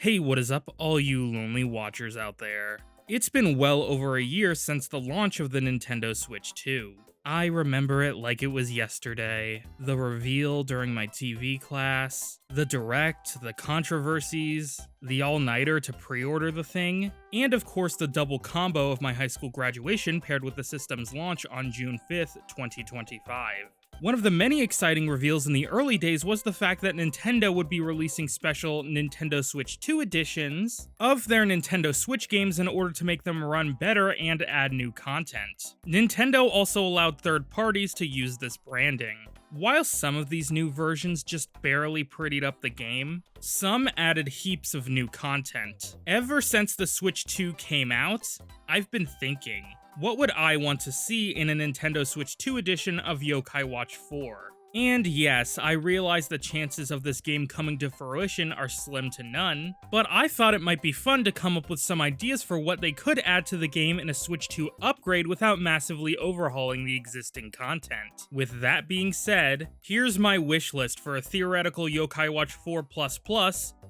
Hey, what is up, all you lonely watchers out there? It's been well over a year since the launch of the Nintendo Switch 2. I remember it like it was yesterday. The reveal during my TV class, the direct, the controversies, the all-nighter to pre-order the thing, and of course the double combo of my high school graduation paired with the system's launch on June 5th, 2025. One of the many exciting reveals in the early days was the fact that Nintendo would be releasing special Nintendo Switch 2 editions of their Nintendo Switch games in order to make them run better and add new content. Nintendo also allowed third parties to use this branding. While some of these new versions just barely prettied up the game, some added heaps of new content. Ever since the Switch 2 came out, I've been thinking, what would I want to see in a Nintendo Switch 2 edition of Yokai Watch 4? And yes, I realize the chances of this game coming to fruition are slim to none, but I thought it might be fun to come up with some ideas for what they could add to the game in a Switch 2 upgrade without massively overhauling the existing content. With that being said, here's my wish list for a theoretical Yokai Watch 4++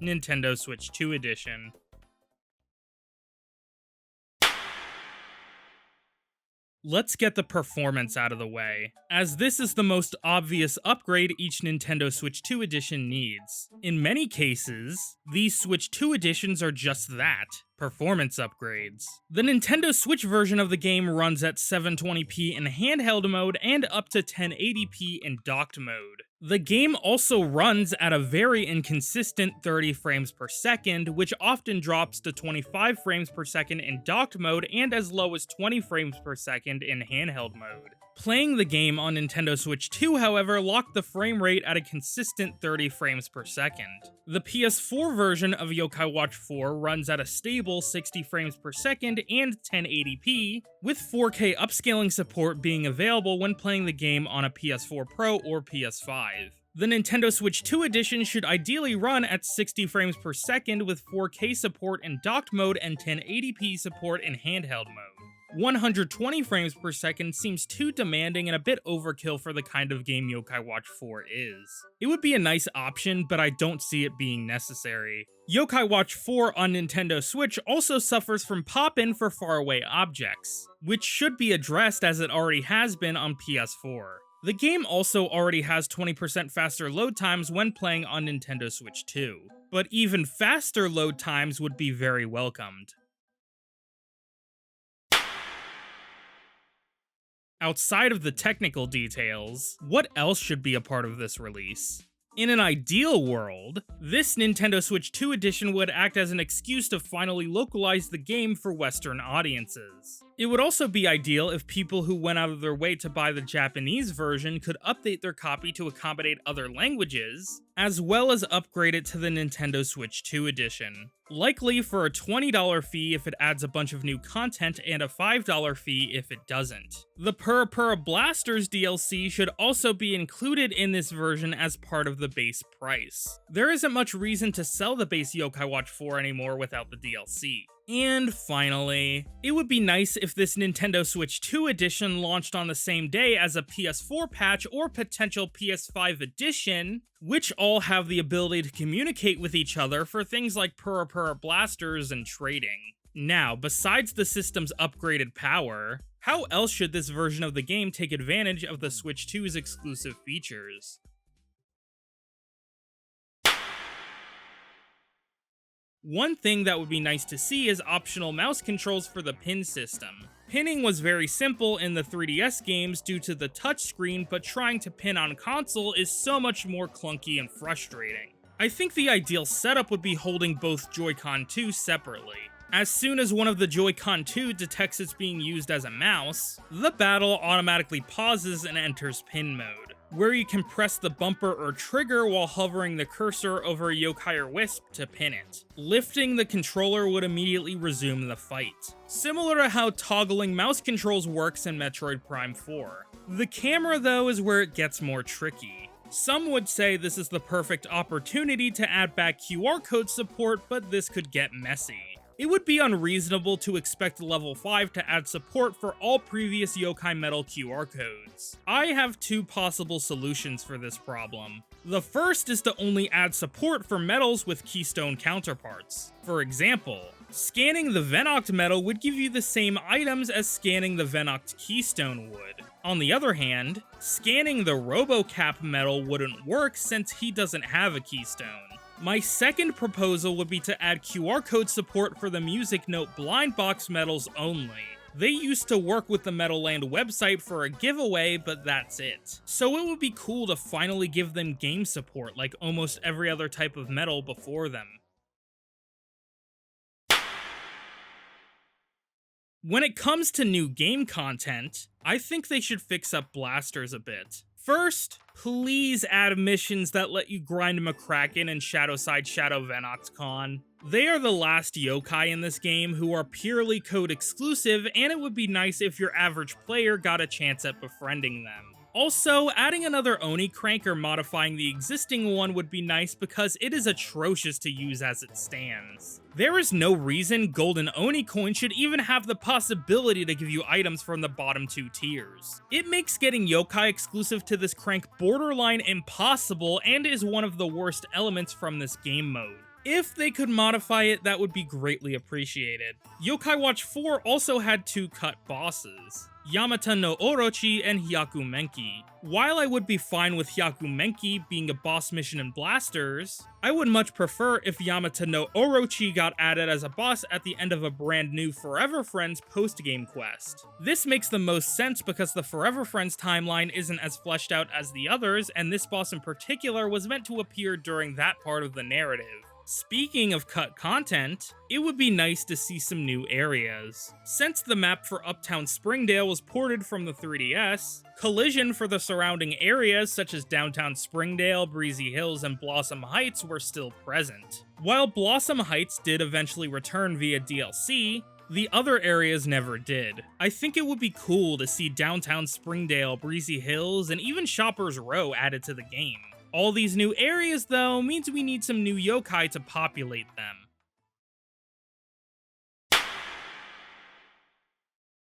Nintendo Switch 2 edition. Let's get the performance out of the way, as this is the most obvious upgrade each Nintendo Switch 2 edition needs. In many cases, these Switch 2 editions are just that, performance upgrades. The Nintendo Switch version of the game runs at 720p in handheld mode and up to 1080p in docked mode. The game also runs at a very inconsistent 30 frames per second, which often drops to 25 frames per second in docked mode and as low as 20 frames per second in handheld mode. Playing the game on Nintendo Switch 2, however, locked the frame rate at a consistent 30 frames per second. The PS4 version of Yokai Watch 4 runs at a stable 60 frames per second and 1080p, with 4K upscaling support being available when playing the game on a PS4 Pro or PS5. The Nintendo Switch 2 edition should ideally run at 60 frames per second with 4K support in docked mode and 1080p support in handheld mode. 120 frames per second seems too demanding and a bit overkill for the kind of game Yokai Watch 4 is. It would be a nice option, but I don't see it being necessary. Yokai Watch 4 on Nintendo Switch also suffers from pop-in for faraway objects, which should be addressed as it already has been on PS4. The game also already has 20% faster load times when playing on Nintendo Switch 2, but even faster load times would be very welcomed. Outside of the technical details, what else should be a part of this release? In an ideal world, this Nintendo Switch 2 edition would act as an excuse to finally localize the game for Western audiences. It would also be ideal if people who went out of their way to buy the Japanese version could update their copy to accommodate other languages, as well as upgrade it to the Nintendo Switch 2 edition. Likely for a $20 fee if it adds a bunch of new content and a $5 fee if it doesn't. The Purra Purra Blasters DLC should also be included in this version as part of the base price. There isn't much reason to sell the base Yokai Watch 4 anymore without the DLC. And finally, it would be nice if this Nintendo Switch 2 edition launched on the same day as a PS4 patch or potential PS5 edition, which all have the ability to communicate with each other for things like Purra Purra Blasters and trading. Now, besides the system's upgraded power, how else should this version of the game take advantage of the Switch 2's exclusive features? One thing that would be nice to see is optional mouse controls for the pin system. Pinning was very simple in the 3DS games due to the touchscreen, but trying to pin on console is so much more clunky and frustrating. I think the ideal setup would be holding both Joy-Con 2 separately. As soon as one of the Joy-Con 2 detects it's being used as a mouse, the battle automatically pauses and enters pin mode, where you can press the bumper or trigger while hovering the cursor over a yokai or wisp to pin it. Lifting the controller would immediately resume the fight, similar to how toggling mouse controls works in Metroid Prime 4. The camera, though, is where it gets more tricky. Some would say this is the perfect opportunity to add back QR code support, but this could get messy. It would be unreasonable to expect level 5 to add support for all previous Yokai Metal QR codes. I have two possible solutions for this problem. The first is to only add support for metals with keystone counterparts. For example, scanning the Venoct metal would give you the same items as scanning the Venoct keystone would. On the other hand, scanning the RoboCap metal wouldn't work since he doesn't have a keystone. My second proposal would be to add QR code support for the Music Note blind box medals only. They used to work with the Metal Land website for a giveaway, but that's it. So it would be cool to finally give them game support like almost every other type of metal before them. When it comes to new game content, I think they should fix up blasters a bit. First, please add missions that let you grind McCracken and Shadowside Shadow Venoct Con. They are the last yokai in this game who are purely code exclusive, and it would be nice if your average player got a chance at befriending them. Also, adding another Oni crank or modifying the existing one would be nice because it is atrocious to use as it stands. There is no reason Golden Oni coin should even have the possibility to give you items from the bottom two tiers. It makes getting yokai exclusive to this crank borderline impossible and is one of the worst elements from this game mode. If they could modify it, that would be greatly appreciated. Yokai Watch 4 also had two cut bosses, Yamata no Orochi and Hyakumenki. While I would be fine with Hyakumenki being a boss mission in Blasters, I would much prefer if Yamata no Orochi got added as a boss at the end of a brand new Forever Friends post-game quest. This makes the most sense because the Forever Friends timeline isn't as fleshed out as the others, and this boss in particular was meant to appear during that part of the narrative. Speaking of cut content, it would be nice to see some new areas. Since the map for Uptown Springdale was ported from the 3DS, collision for the surrounding areas such as Downtown Springdale, Breezy Hills, and Blossom Heights were still present. While Blossom Heights did eventually return via DLC, the other areas never did. I think it would be cool to see Downtown Springdale, Breezy Hills, and even Shoppers Row added to the game. All these new areas, though, means we need some new yokai to populate them.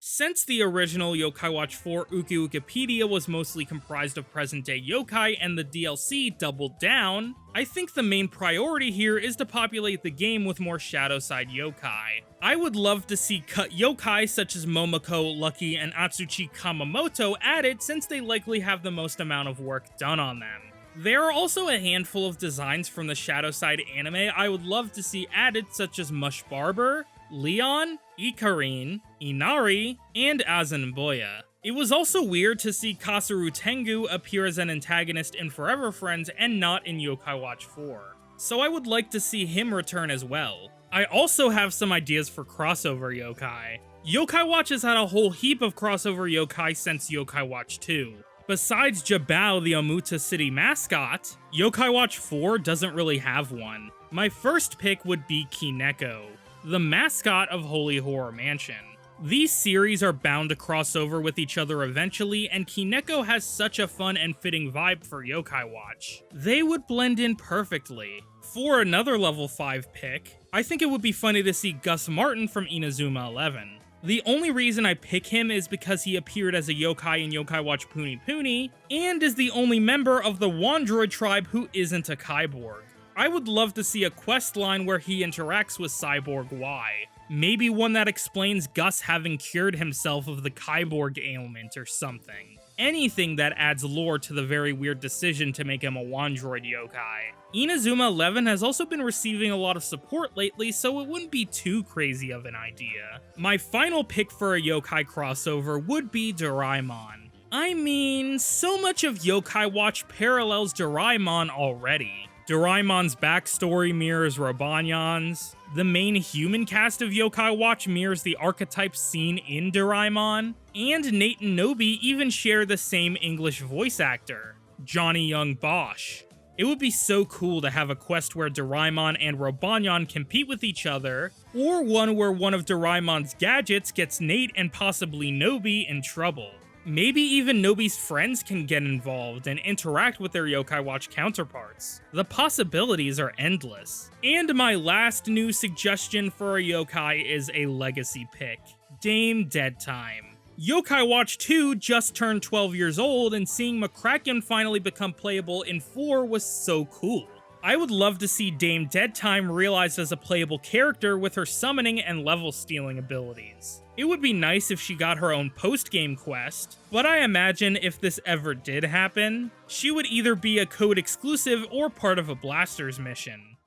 Since the original Yokai Watch 4 Wikipedia was mostly comprised of present-day yokai and the DLC doubled down, I think the main priority here is to populate the game with more Shadowside yokai. I would love to see cut yokai such as Momoko, Lucky, and Atsuchi Kamamoto added since they likely have the most amount of work done on them. There are also a handful of designs from the Shadowside anime I would love to see added, such as Mush Barber, Leon, Ikarin, Inari, and Azanboya. It was also weird to see Kasuru Tengu appear as an antagonist in Forever Friends and not in Yokai Watch 4, so I would like to see him return as well. I also have some ideas for crossover yokai. Yokai Watch has had a whole heap of crossover yokai since Yokai Watch 2. Besides Jabao, the Omuta City mascot, Yokai Watch 4 doesn't really have one. My first pick would be Kineko, the mascot of Holy Horror Mansion. These series are bound to cross over with each other eventually, and Kineko has such a fun and fitting vibe for Yokai Watch. They would blend in perfectly. For another level 5 pick, I think it would be funny to see Gus Martin from Inazuma 11. The only reason I pick him is because he appeared as a yokai in Yokai Watch Puni Puni, and is the only member of the Wandroid tribe who isn't a Kyborg. I would love to see a quest line where he interacts with Cyborg Y. Maybe one that explains Gus having cured himself of the Kyborg ailment or something. Anything that adds lore to the very weird decision to make him a Wandroid yokai. Inazuma 11 has also been receiving a lot of support lately, so it wouldn't be too crazy of an idea. My final pick for a yokai crossover would be Doraemon. I mean, so much of Yokai Watch parallels Doraemon already. Doraemon's backstory mirrors Robonyan's. The main human cast of Yokai Watch mirrors the archetypes seen in Doraemon. And Nate and Nobi even share the same English voice actor, Johnny Young Bosch. It would be so cool to have a quest where Doraemon and Robonyan compete with each other, or one where one of Doraemon's gadgets gets Nate and possibly Nobi in trouble. Maybe even Nobi's friends can get involved and interact with their Yokai Watch counterparts. The possibilities are endless. And my last new suggestion for a yokai is a legacy pick, Dame Dead Time. Yokai Watch 2 just turned 12 years old, and seeing McCracken finally become playable in 4 was so cool. I would love to see Dame Deadtime realized as a playable character with her summoning and level stealing abilities. It would be nice if she got her own post-game quest, but I imagine if this ever did happen, she would either be a code exclusive or part of a Blasters mission.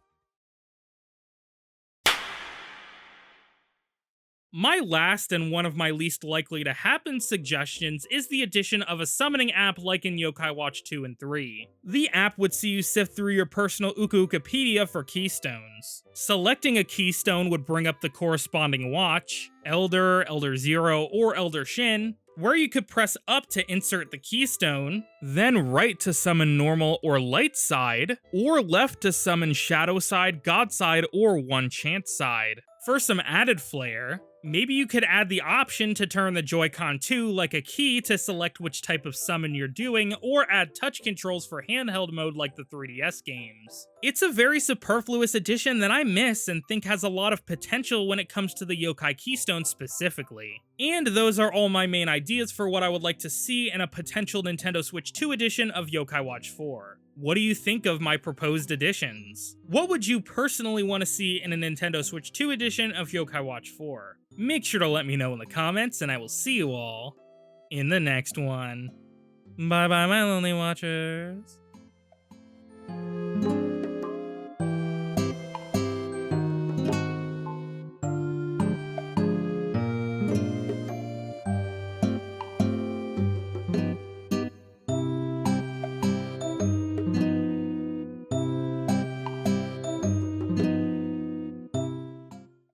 My last and one of my least likely to happen suggestions is the addition of a summoning app like in Yokai Watch 2 and 3. The app would see you sift through your personal Uka-Ukapedia for keystones. Selecting a keystone would bring up the corresponding watch, Elder, Elder Zero, or Elder Shin, where you could press up to insert the keystone, then right to summon normal or light side, or left to summon shadow side, god side, or one chance side. For some added flair, maybe you could add the option to turn the Joy-Con 2 like a key to select which type of summon you're doing, or add touch controls for handheld mode like the 3DS games. It's a very superfluous addition that I miss and think has a lot of potential when it comes to the Yokai Keystone specifically. And those are all my main ideas for what I would like to see in a potential Nintendo Switch 2 edition of Yokai Watch 4. What do you think of my proposed additions? What would you personally want to see in a Nintendo Switch 2 edition of Yokai Watch 4? Make sure to let me know in the comments, and I will see you all in the next one. Bye bye, my lonely watchers.